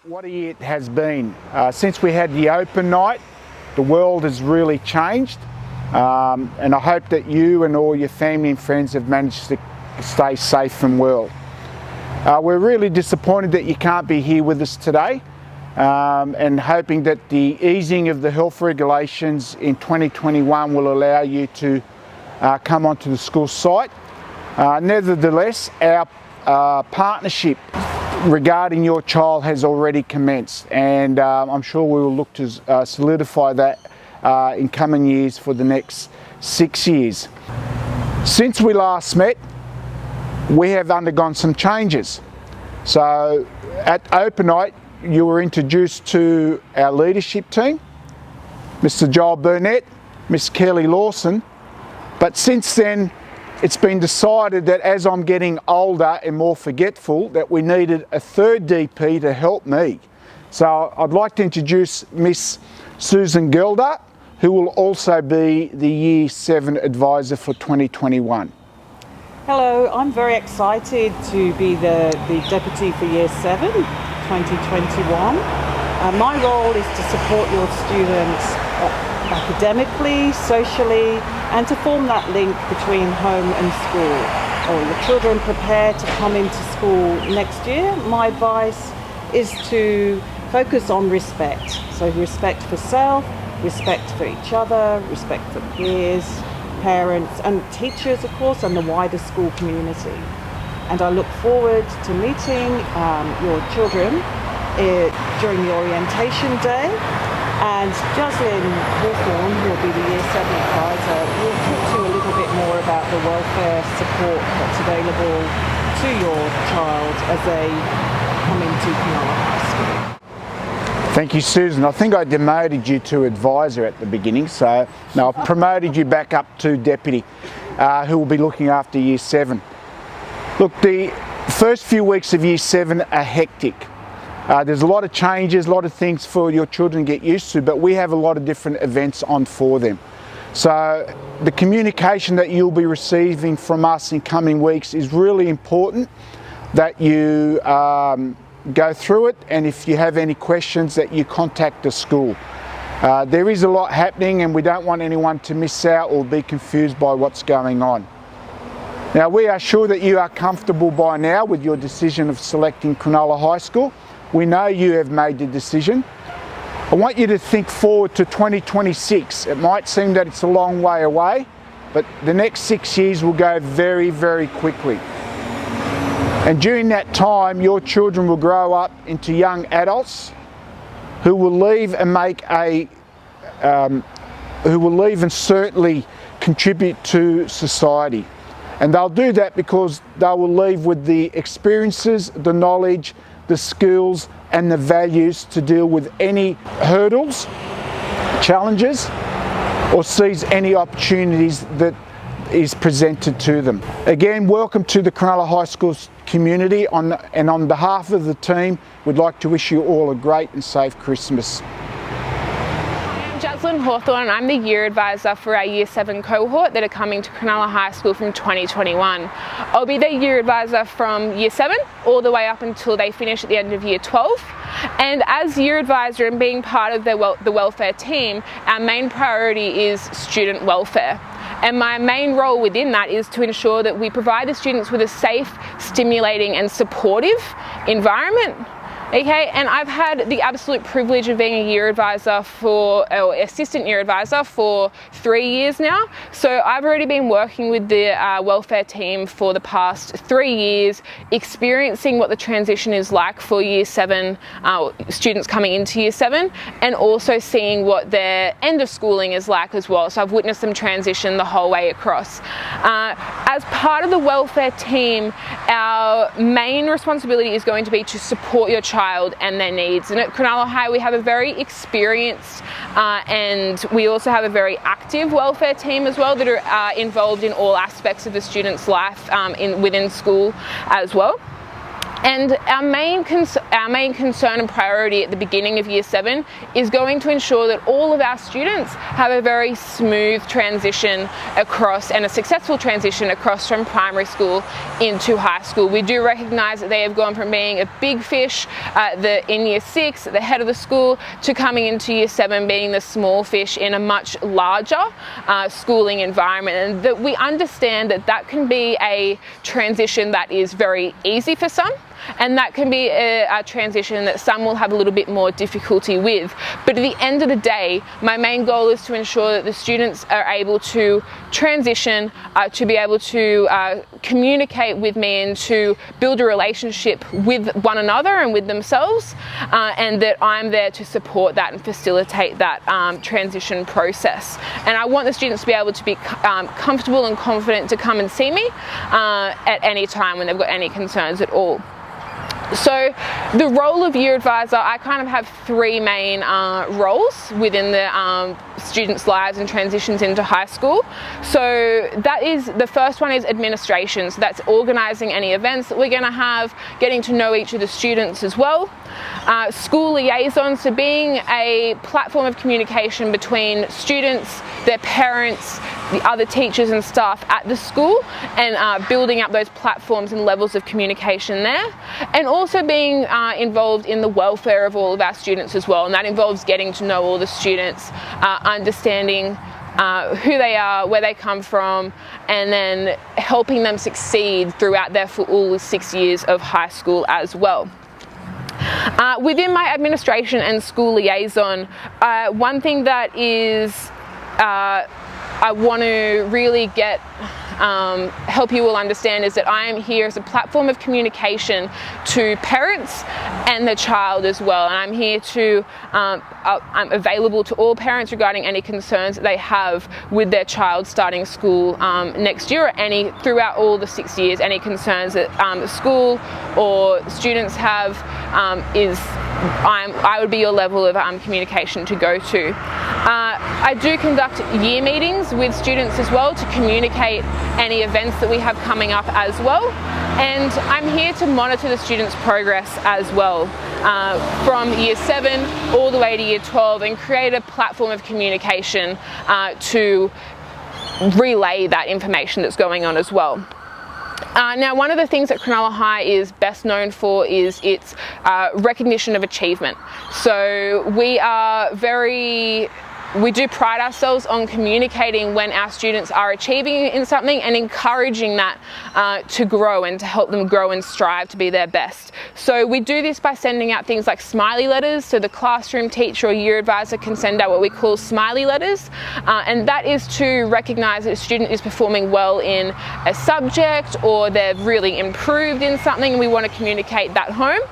What a year it has been. Since we had the open night, the world has really changed, and I hope that you and all your family and friends have managed to stay safe and well. We're really disappointed that you can't be here with us today, and hoping that the easing of the health regulations in 2021 will allow you to come onto the school site. Nevertheless, our partnership regarding your child has already commenced, and I'm sure we will look to solidify that in coming years for the next 6 years. Since we last met, we have undergone some changes. So at open night, you were introduced to our leadership team, Mr. Joel Burnett, Miss Kelly Lawson, but since then it's been decided that as I'm getting older and more forgetful, that we needed a third DP to help me. So I'd like to introduce Miss Susan Gelder, who will also be the Year 7 advisor for 2021. Hello, I'm very excited to be the Deputy for Year 7, 2021. My role is to support your students academically, socially, and to form that link between home and school. The children prepare to come into school next year. My advice is to focus on respect. So respect for self, respect for each other, respect for peers, parents and teachers, of course, and the wider school community. And I look forward to meeting your children during the orientation day. And Jocelyn Hawthorne, who will be the Year 7 advisor, will talk to you a little bit more about the welfare support that's available to your child as they come into Cronulla High School. Thank you, Susan. I think I demoted you to advisor at the beginning, so no, I've promoted you back up to deputy, who will be looking after Year 7. Look, the first few weeks of Year 7 are hectic. There's a lot of changes, a lot of things for your children to get used to, but we have a lot of different events on for them. So the communication that you'll be receiving from us in coming weeks is really important, that you go through it, and if you have any questions, that you contact the school. There is a lot happening and we don't want anyone to miss out or be confused by what's going on. Now, we are sure that you are comfortable by now with your decision of selecting Cronulla High School. We know you have made the decision. I want you to think forward to 2026. It might seem that it's a long way away, but the next 6 years will go very, very quickly. And during that time, your children will grow up into young adults who will leave and certainly contribute to society. And they'll do that because they will leave with the experiences, the knowledge, the skills and the values to deal with any hurdles, challenges, or seize any opportunities that is presented to them. Again, welcome to the Cronulla High School community, and on behalf of the team, we'd like to wish you all a great and safe Christmas. I'm Hawthorne, and I'm the Year Advisor for our Year 7 cohort that are coming to Cronulla High School from 2021. I'll be the Year Advisor from Year 7 all the way up until they finish at the end of Year 12. And as Year Advisor and being part of the welfare team, our main priority is student welfare. And my main role within that is to ensure that we provide the students with a safe, stimulating and supportive environment. Okay, and I've had the absolute privilege of being a year advisor or assistant year advisor for 3 years now. So I've already been working with the welfare team for the past 3 years, experiencing what the transition is like for Year 7 students coming into Year 7, and also seeing what their end of schooling is like as well. So I've witnessed them transition the whole way across. As part of the welfare team, our main responsibility is going to be to support your child and their needs. And at Cronulla High, we have a very experienced and we also have a very active welfare team as well that are involved in all aspects of the student's life within school as well. And our main concern and priority at the beginning of Year 7 is going to ensure that all of our students have a very smooth transition across, and a successful transition across, from primary school into high school. We do recognise that they have gone from being a big fish in Year 6, at the head of the school, to coming into Year 7 being the small fish in a much larger schooling environment, and that we understand that that can be a transition that is very easy for some, and that can be a transition that some will have a little bit more difficulty with. But at the end of the day, my main goal is to ensure that the students are able to transition, to be able to communicate with me and to build a relationship with one another and with themselves, and that I'm there to support that and facilitate that transition process. And I want the students to be able to be comfortable and confident to come and see me at any time when they've got any concerns at all. So the role of year advisor, I kind of have three main roles within the students' lives and transitions into high school. So that is, the first one is administration. So that's organising any events that we're going to have, getting to know each of the students as well. School liaison, so being a platform of communication between students, their parents, the other teachers and staff at the school, and building up those platforms and levels of communication there. And also being involved in the welfare of all of our students as well, and that involves getting to know all the students, understanding who they are, where they come from, and then helping them succeed throughout their full 6 years of high school as well. Within my administration and school liaison, one thing that is I want to really help you all understand is that I am here as a platform of communication to parents and the child as well. And I'm here to, I'm available to all parents regarding any concerns that they have with their child starting school next year, or throughout all the 6 years, any concerns that the school or students have, I would be your level of communication to go to. I do conduct year meetings with students as well to communicate any events that we have coming up as well, and I'm here to monitor the students' progress as well, from Year 7 all the way to Year 12, and create a platform of communication to relay that information that's going on as well. Now, one of the things that Cronulla High is best known for is its recognition of achievement. So we do pride ourselves on communicating when our students are achieving in something and encouraging that to grow and to help them grow and strive to be their best. So we do this by sending out things like smiley letters. So the classroom teacher or year advisor can send out what we call smiley letters, and that is to recognise that a student is performing well in a subject or they've really improved in something, and we want to communicate that home.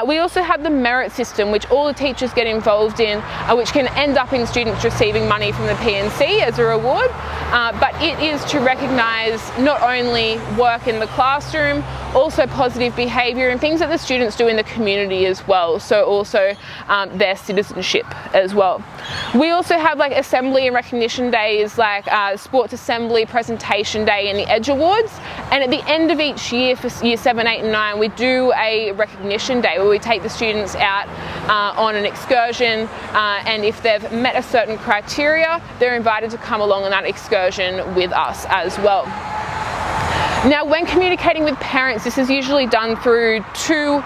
We also have the merit system, which all the teachers get involved in, which can end up in students receiving money from the P&C as a reward, but it is to recognise not only work in the classroom, also positive behaviour and things that the students do in the community as well, so also their citizenship as well. We also have like assembly and recognition days, like sports assembly, presentation day, and the Edge Awards, and at the end of each year for Year 7, 8 and 9 we do a recognition day where we take the students out on an excursion, and if they've met a certain criteria, they're invited to come along on that excursion with us as well. Now, when communicating with parents, this is usually done through two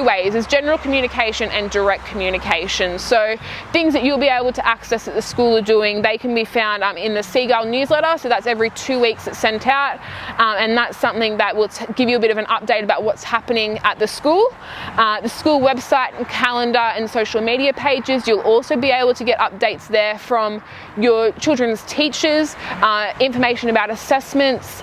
ways. There's general communication and direct communication. So things that you'll be able to access that the school are doing, they can be found in the Seagull newsletter. So that's every 2 weeks it's sent out, and that's something that will give you a bit of an update about what's happening at the school. The school website and calendar and social media pages, you'll also be able to get updates there from your children's teachers, information about assessments,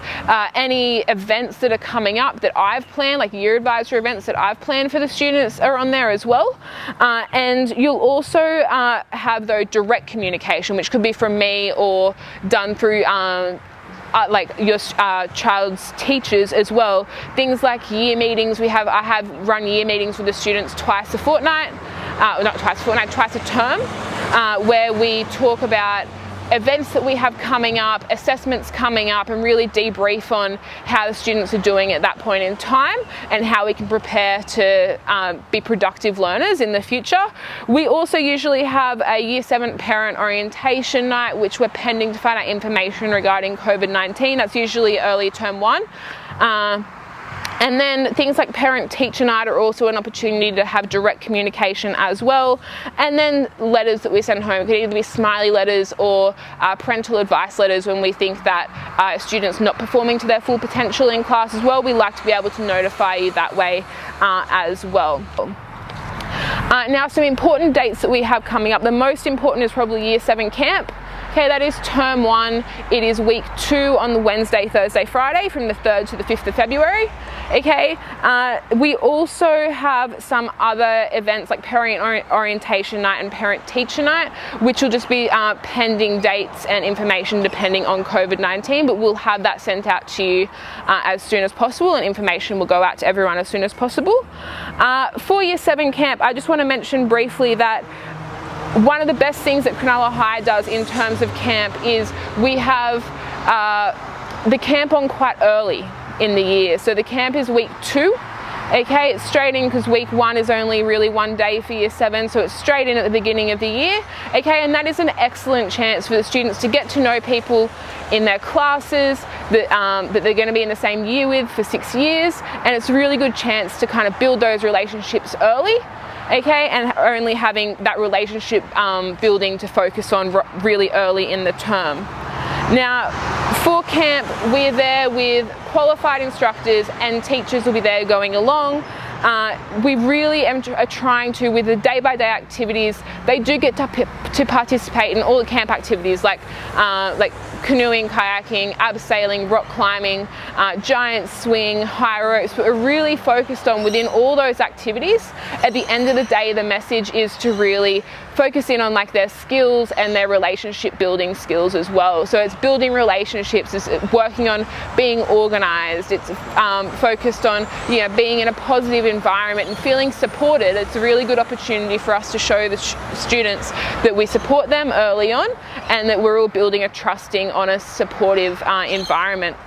any events that are coming up that I've planned, like year advisor events that I've planned for the students are on there as well. And you'll also have the direct communication, which could be from me or done through like your child's teachers as well. Things like year meetings. I have run year meetings with the students twice a fortnight, twice a term, where we talk about events that we have coming up, assessments coming up, and really debrief on how the students are doing at that point in time and how we can prepare to be productive learners in the future. We also usually have a Year 7 parent orientation night, which we're pending to find out information regarding COVID-19. That's usually early term 1. And then things like parent-teacher night are also an opportunity to have direct communication as well. And then letters that we send home could either be smiley letters or parental advice letters when we think that a student's not performing to their full potential in class as well. We like to be able to notify you that way as well. Now, some important dates that we have coming up. The most important is probably Year 7 camp. Okay, that is term 1. It is week 2 on the Wednesday, Thursday, Friday from the 3rd to the 5th of February. Okay, we also have some other events like parent orientation night and parent teacher night, which will just be pending dates and information depending on COVID-19, but we'll have that sent out to you as soon as possible, and information will go out to everyone as soon as possible. For Year 7 camp, I just want to mention briefly that one of the best things that Cronulla High does in terms of camp is we have the camp on quite early in the year. So the camp is week 2. Okay, it's straight in because week 1 is only really 1 day for Year 7, so it's straight in at the beginning of the year. Okay, and that is an excellent chance for the students to get to know people in their classes that they're going to be in the same year with for 6 years, and it's a really good chance to kind of build those relationships early. Okay, and only having that relationship building to focus on really early in the term. Now, for camp, we're there with qualified instructors and teachers will be there going along. We really are trying to, with the day-by-day activities, they do get to participate in all the camp activities like canoeing, kayaking, abseiling, rock climbing, giant swing, high ropes, but we're really focused on within all those activities. At the end of the day, the message is to really focus in on like their skills and their relationship building skills as well. So it's building relationships, it's working on being organized, it's focused on being in a positive environment and feeling supported. It's a really good opportunity for us to show the students that we support them early on and that we're all building a trusting, honest, supportive environment.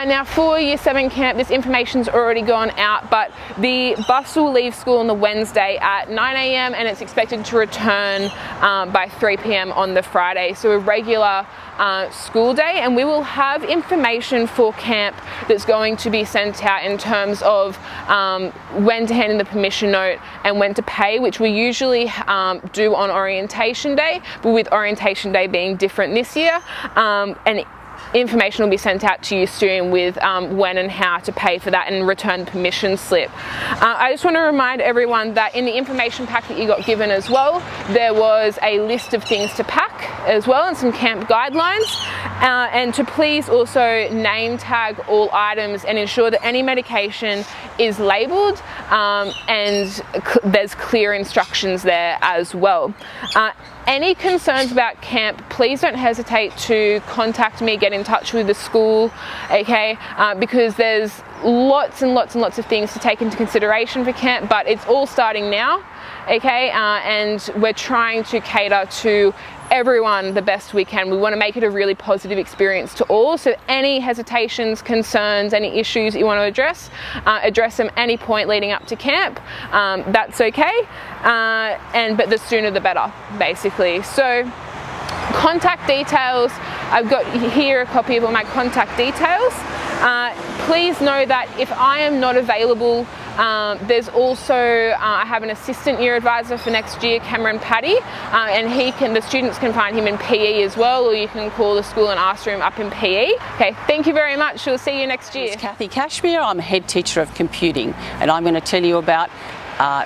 Now for Year 7 camp, this information's already gone out, but the bus will leave school on the Wednesday at 9 AM and it's expected to return by 3 PM on the Friday, so a regular school day, and we will have information for camp that's going to be sent out in terms of when to hand in the permission note and when to pay, which we usually do on orientation day, but with orientation day being different this year, and information will be sent out to you soon with when and how to pay for that and return permission slip. I just want to remind everyone that in the information pack that you got given as well, there was a list of things to pack as well and some camp guidelines, and to please also name tag all items and ensure that any medication is labelled and there's clear instructions there as well. Any concerns about camp, please don't hesitate to contact me, get in touch with the school, okay, because there's lots and lots and lots of things to take into consideration for camp, but it's all starting now, okay, and we're trying to cater to everyone the best we can. We want to make it a really positive experience to all, so any hesitations, concerns, any issues you want to address them any point leading up to camp, that's okay, but the sooner the better, basically. So contact details, I've got here a copy of all my contact details. Please know that if I am not available, there's also, I have an assistant year advisor for next year, Cameron Paddy, and the students can find him in PE as well, or you can call the school and ask for him up in PE. Okay, thank you very much. We'll see you next year. It's Kathy Cashmere. I'm head teacher of computing, and I'm going to tell you about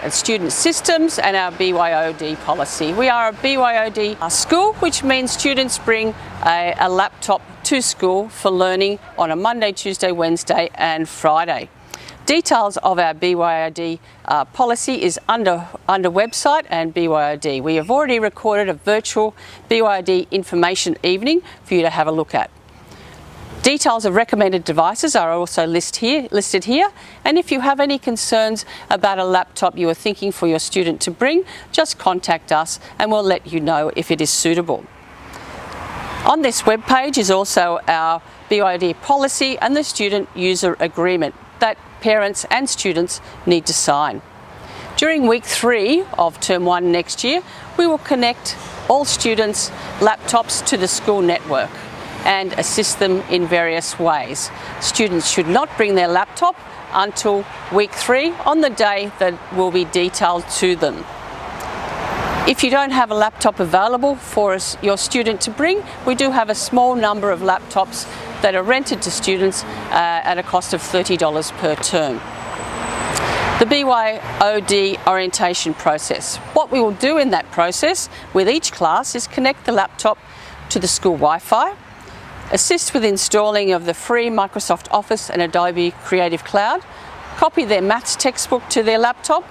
student systems and our BYOD policy. We are a BYOD school, which means students bring a laptop to school for learning on a Monday, Tuesday, Wednesday and Friday. Details of our BYOD policy is under website and BYOD. We have already recorded a virtual BYOD information evening for you to have a look at. Details of recommended devices are also listed here, and if you have any concerns about a laptop you are thinking for your student to bring, just contact us and we'll let you know if it is suitable. On this webpage is also our BYOD policy and the student user agreement that parents and students need to sign. During week 3 of term 1 next year, we will connect all students' laptops to the school network and assist them in various ways. Students should not bring their laptop until week 3 on the day that will be detailed to them. If you don't have a laptop available for your student to bring, we do have a small number of laptops that are rented to students at a cost of $30 per term. The BYOD orientation process. What we will do in that process with each class is connect the laptop to the school Wi-Fi, assist with installing of the free Microsoft Office and Adobe Creative Cloud, copy their maths textbook to their laptop,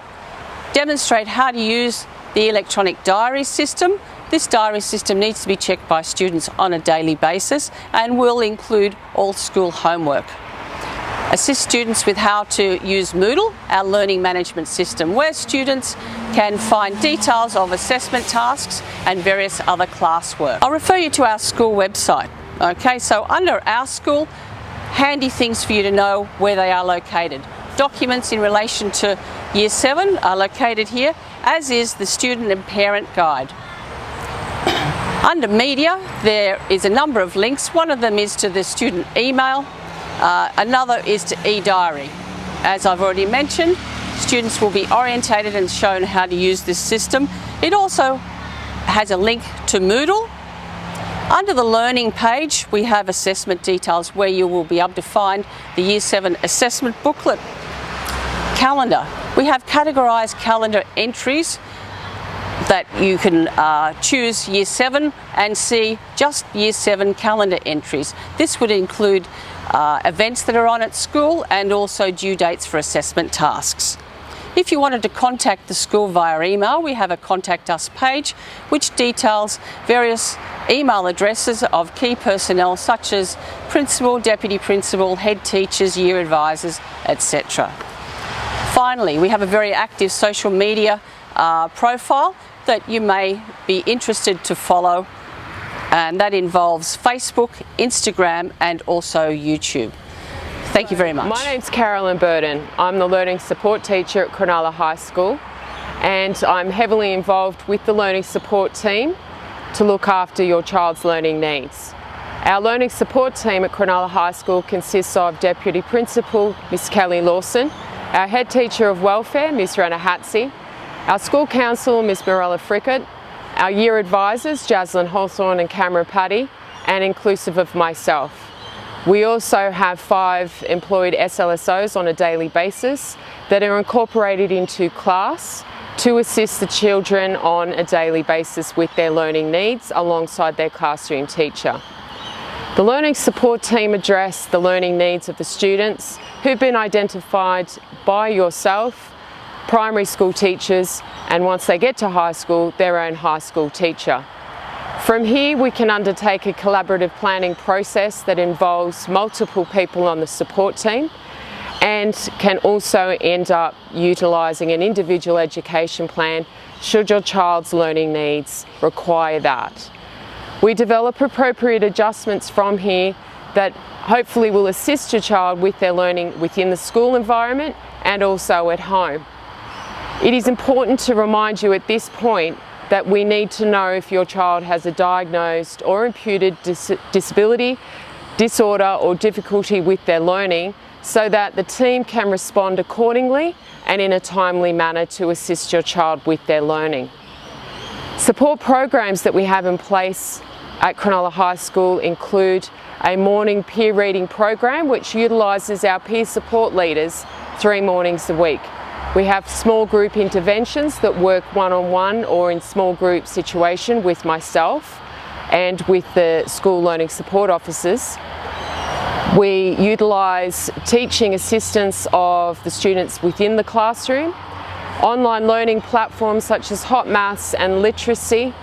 demonstrate how to use the electronic diary system. This diary system needs to be checked by students on a daily basis and will include all school homework. Assist students with how to use Moodle, our learning management system, where students can find details of assessment tasks and various other classwork. I'll refer you to our school website. Okay, so under our school, handy things for you to know where they are located. Documents in relation to Year 7 are located here, as is the student and parent guide. Under media, there is a number of links. One of them is to the student email, another is to eDiary. As I've already mentioned, students will be orientated and shown how to use this system. It also has a link to Moodle. Under the learning page, we have assessment details where you will be able to find the Year 7 assessment booklet. Calendar. We have categorised calendar entries that you can choose Year 7 and see just Year 7 calendar entries. This would include events that are on at school and also due dates for assessment tasks. If you wanted to contact the school via email, we have a Contact Us page which details various email addresses of key personnel such as principal, deputy principal, head teachers, year advisors, etc. Finally, we have a very active social media profile that you may be interested to follow, and that involves Facebook, Instagram and also YouTube. Thank you very much. My name's Carolyn Burden. I'm the Learning Support Teacher at Cronulla High School, and I'm heavily involved with the Learning Support team to look after your child's learning needs. Our Learning Support team at Cronulla High School consists of Deputy Principal Miss Kelly Lawson, our Head Teacher of Welfare Miss Rana Hatzi, our School Counsellor Miss Mirella Frickett, our Year Advisors Jaslyn Hawthorne and Cameron Paddy, and inclusive of myself. We also have 5 employed SLSOs on a daily basis that are incorporated into class to assist the children on a daily basis with their learning needs alongside their classroom teacher. The Learning Support team address the learning needs of the students who've been identified by yourself, primary school teachers, and once they get to high school, their own high school teacher. From here, we can undertake a collaborative planning process that involves multiple people on the support team and can also end up utilising an individual education plan should your child's learning needs require that. We develop appropriate adjustments from here that hopefully will assist your child with their learning within the school environment and also at home. It is important to remind you at this point that we need to know if your child has a diagnosed or imputed disability, disorder or difficulty with their learning so that the team can respond accordingly and in a timely manner to assist your child with their learning. Support programs that we have in place at Cronulla High School include a morning peer reading program which utilises our peer support leaders 3 mornings a week. We have small group interventions that work one-on-one or in small group situation with myself and with the school learning support officers. We utilise teaching assistance of the students within the classroom, online learning platforms such as Hot Maths and Literacy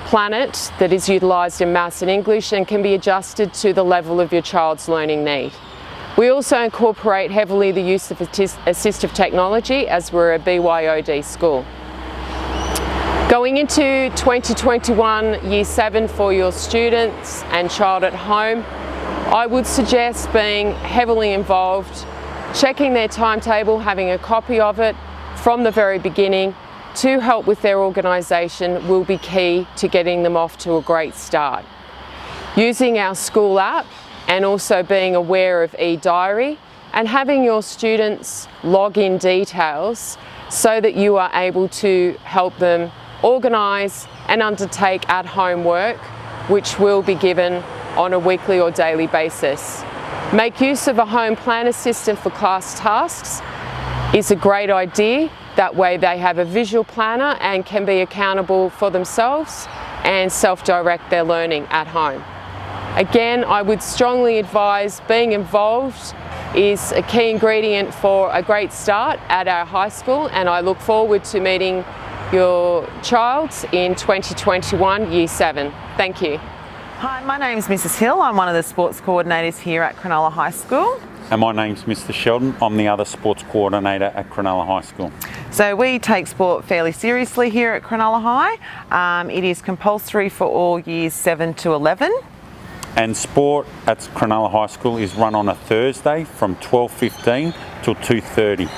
Planet that is utilised in Maths and English and can be adjusted to the level of your child's learning need. We also incorporate heavily the use of assistive technology as we're a BYOD school. Going into 2021 Year 7 for your students and child at home, I would suggest being heavily involved, checking their timetable, having a copy of it from the very beginning to help with their organisation will be key to getting them off to a great start. Using our school app and also being aware of e-diary and having your students log in details so that you are able to help them organise and undertake at-home work, which will be given on a weekly or daily basis. Make use of a home planner system for class tasks is a great idea. That way they have a visual planner and can be accountable for themselves and self-direct their learning at home. Again, I would strongly advise being involved is a key ingredient for a great start at our high school, and I look forward to meeting your child in 2021 Year 7. Thank you. Hi, my name's Mrs. Hill. I'm one of the sports coordinators here at Cronulla High School. And my name's Mr. Sheldon. I'm the other sports coordinator at Cronulla High School. So we take sport fairly seriously here at Cronulla High. It is compulsory for all years 7 to 11. And sport at Cronulla High School is run on a Thursday from 12:15 till 2:30.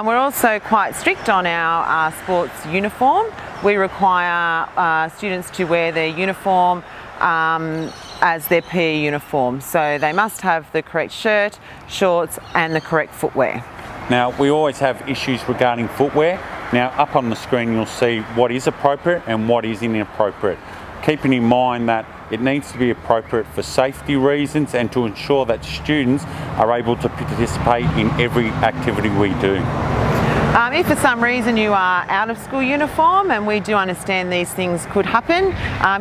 We're also quite strict on our sports uniform. We require students to wear their uniform as their PE uniform. So they must have the correct shirt, shorts and the correct footwear. Now, we always have issues regarding footwear. Now, up on the screen you'll see what is appropriate and what is inappropriate. Keeping in mind that it needs to be appropriate for safety reasons and to ensure that students are able to participate in every activity we do. If for some reason you are out of school uniform, and we do understand these things could happen,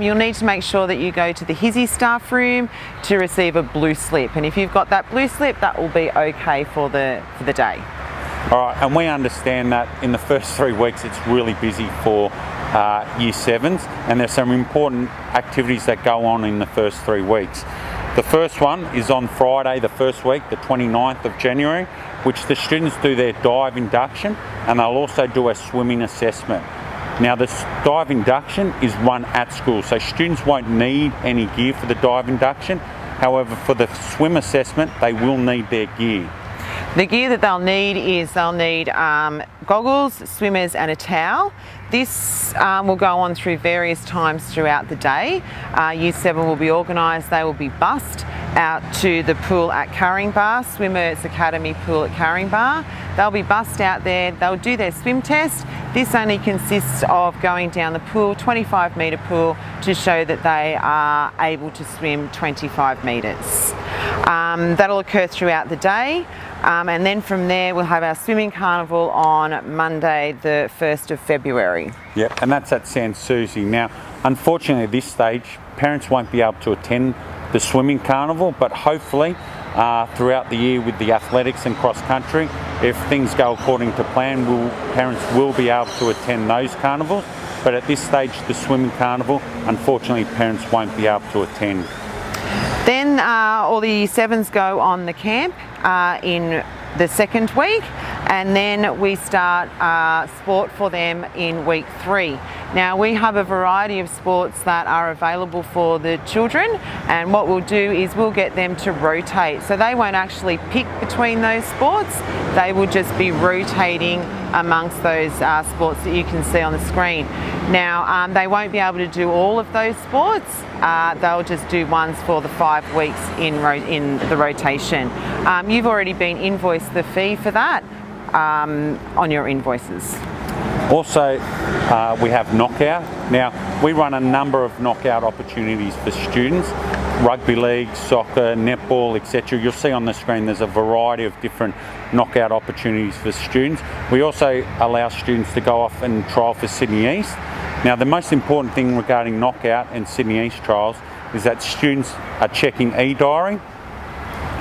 you'll need to make sure that you go to the HSE staff room to receive a blue slip. And if you've got that blue slip, that will be okay for the day. All right, and we understand that in the first 3 weeks it's really busy for Year 7s, and there's some important activities that go on in the first 3 weeks. The first one is on Friday, the first week, the 29th of January, which the students do their dive induction, and they'll also do a swimming assessment. Now, this dive induction is run at school, so students won't need any gear for the dive induction. However, for the swim assessment, they will need their gear. The gear that they'll need goggles, swimmers and a towel. This will go on through various times throughout the day. Year 7 will be organised. They will be bussed out to the pool at Caringbah, Swimmers Academy pool at Caringbah. They'll be bussed out there. They'll do their swim test. This only consists of going down the pool, 25-metre pool, to show that they are able to swim 25 metres. That'll occur throughout the day. And then from there we'll have our swimming carnival on Monday the 1st of February. Yep, and that's at Sans Souci. Now, unfortunately at this stage, parents won't be able to attend the swimming carnival, but hopefully throughout the year with the athletics and cross country, if things go according to plan, parents will be able to attend those carnivals. But at this stage, the swimming carnival, unfortunately parents won't be able to attend. Then all the Year 7s go on the camp in the second week, and then we start sport for them in week 3. Now, we have a variety of sports that are available for the children, and what we'll do is we'll get them to rotate. So they won't actually pick between those sports, they will just be rotating amongst those sports that you can see on the screen. Now, they won't be able to do all of those sports. They'll just do ones for the 5 weeks in the rotation. You've already been invoiced the fee for that on your invoices. Also, we have knockout. Now, we run a number of knockout opportunities for students. Rugby league, soccer, netball, etc. You'll see on the screen there's a variety of different knockout opportunities for students. We also allow students to go off and trial for Sydney East. Now, the most important thing regarding knockout and Sydney East trials is that students are checking e-diary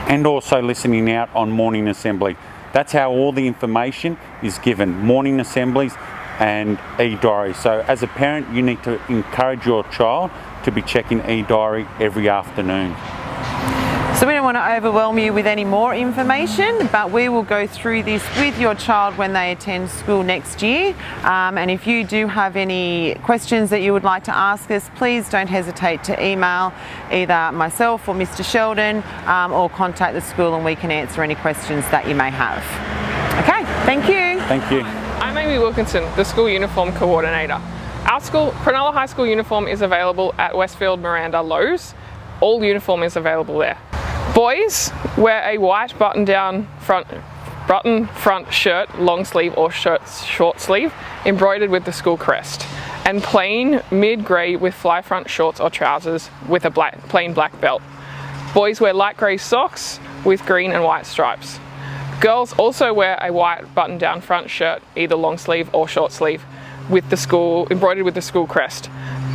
and also listening out on morning assembly. That's how all the information is given, morning assemblies and e-diary. So as a parent, you need to encourage your child to be checking e-diary every afternoon. So we don't want to overwhelm you with any more information, but we will go through this with your child when they attend school next year. And if you do have any questions that you would like to ask us, please don't hesitate to email either myself or Mr. Sheldon, or contact the school and we can answer any questions that you may have. Okay, thank you. Thank you. I'm Amy Wilkinson, the School Uniform Coordinator. Our school, Cronulla High School uniform, is available at Westfield Miranda Lowe's. All uniform is available there. Boys wear a white button front shirt, long sleeve or short sleeve, embroidered with the school crest, and plain mid-grey with fly front shorts or trousers with a plain black belt. Boys wear light grey socks with green and white stripes. Girls also wear a white button-down front shirt, either long sleeve or short sleeve, with the school embroidered with the school crest.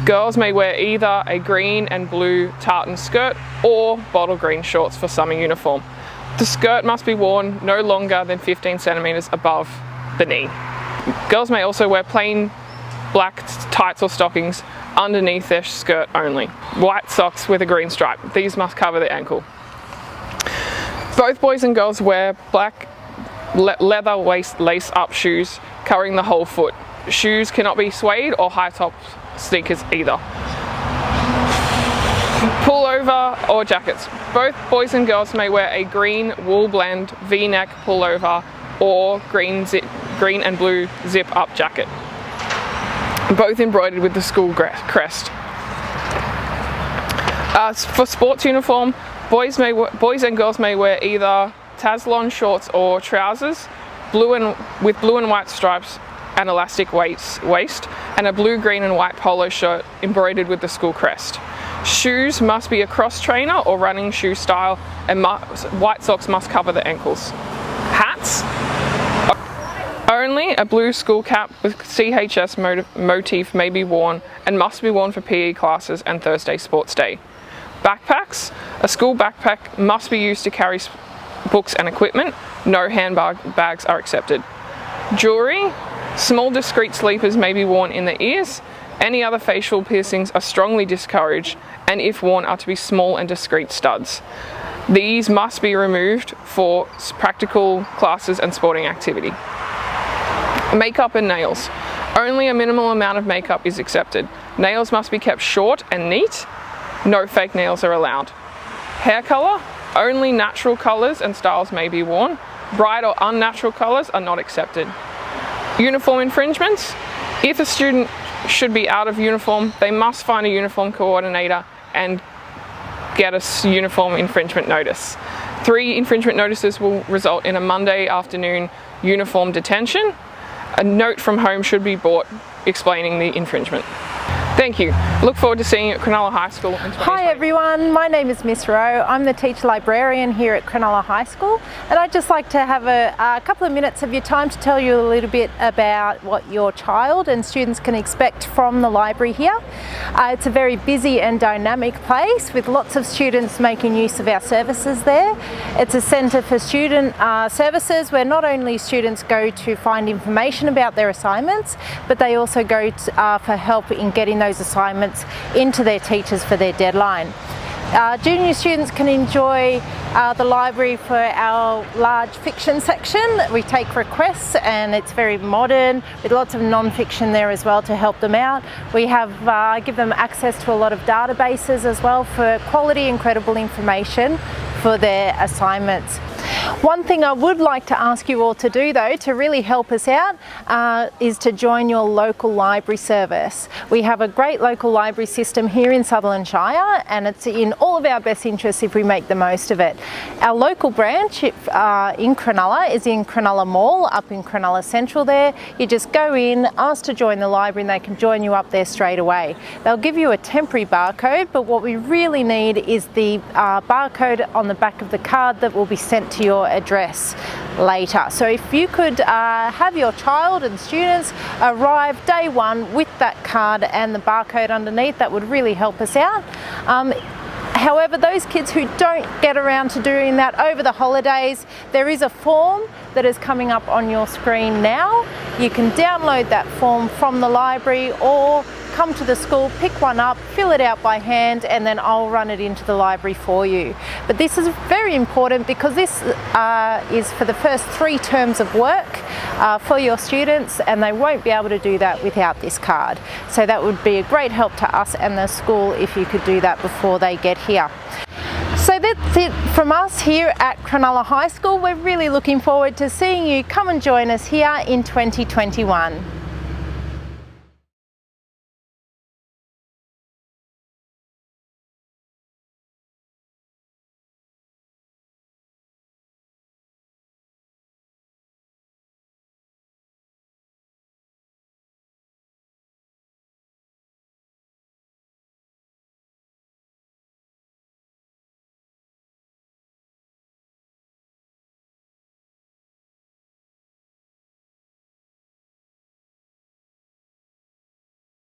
Girls may wear either a green and blue tartan skirt or bottle green shorts for summer uniform. The skirt must be worn no longer than 15 centimetres above the knee. Girls may also wear plain black tights or stockings underneath their skirt only. White socks with a green stripe. These must cover the ankle. Both boys and girls wear black leather lace-up shoes covering the whole foot. Shoes cannot be suede or high-top sneakers either. Pullover or jackets. Both boys and girls may wear a green wool blend V-neck pullover or green and blue zip-up jacket, both embroidered with the school crest. For sports uniform, boys and girls may wear either Taslon shorts or trousers, with blue and white stripes and elastic waist, and a blue, green and white polo shirt embroidered with the school crest. Shoes must be a cross trainer or running shoe style, and white socks must cover the ankles. Hats. Only a blue school cap with CHS motif may be worn and must be worn for PE classes and Thursday sports day. Backpacks. A school backpack must be used to carry books and equipment. No handbags are accepted. Jewelry. Small discreet sleepers may be worn in the ears. Any other facial piercings are strongly discouraged, and if worn are to be small and discreet studs. These must be removed for practical classes and sporting activity. Makeup and nails. Only a minimal amount of makeup is accepted. Nails must be kept short and neat. No fake nails are allowed. Hair colour. Only natural colours and styles may be worn. Bright or unnatural colours are not accepted. Uniform infringements. If a student should be out of uniform, they must find a uniform coordinator and get a uniform infringement notice. 3 infringement notices will result in a Monday afternoon uniform detention. A note from home should be brought explaining the infringement. Thank you. Look forward to seeing you at Cronulla High School in 2020. Hi everyone, my name is Miss Rowe. I'm the teacher librarian here at Cronulla High School, and I'd just like to have a couple of minutes of your time to tell you a little bit about what your child and students can expect from the library here. It's a very busy and dynamic place with lots of students making use of our services there. It's a centre for student services where not only students go to find information about their assignments, but they also go for help in getting those assignments into their teachers for their deadline. Junior students can enjoy the library for our large fiction section. We take requests and it's very modern with lots of non-fiction there as well to help them out. We have give them access to a lot of databases as well for quality and credible information for their assignments. One thing I would like to ask you all to do though, to really help us out, is to join your local library service. We have a great local library system here in Sutherland Shire, and it's in all of our best interests if we make the most of it. Our local branch in Cronulla is in Cronulla Mall, up in Cronulla Central there. You just go in, ask to join the library, and they can join you up there straight away. They'll give you a temporary barcode, but what we really need is the barcode on the back of the card that will be sent to your address later. So if you could have your child and students arrive day one with that card and the barcode underneath, that would really help us out. However, those kids who don't get around to doing that over the holidays, there is a form that is coming up on your screen now. You can download that form from the library, or come to the school, pick one up, fill it out by hand, and then I'll run it into the library for you. But this is very important because this is for the first 3 terms of work for your students, and they won't be able to do that without this card. So that would be a great help to us and the school if you could do that before they get here. So that's it from us here at Cronulla High School. We're really looking forward to seeing you come and join us here in 2021.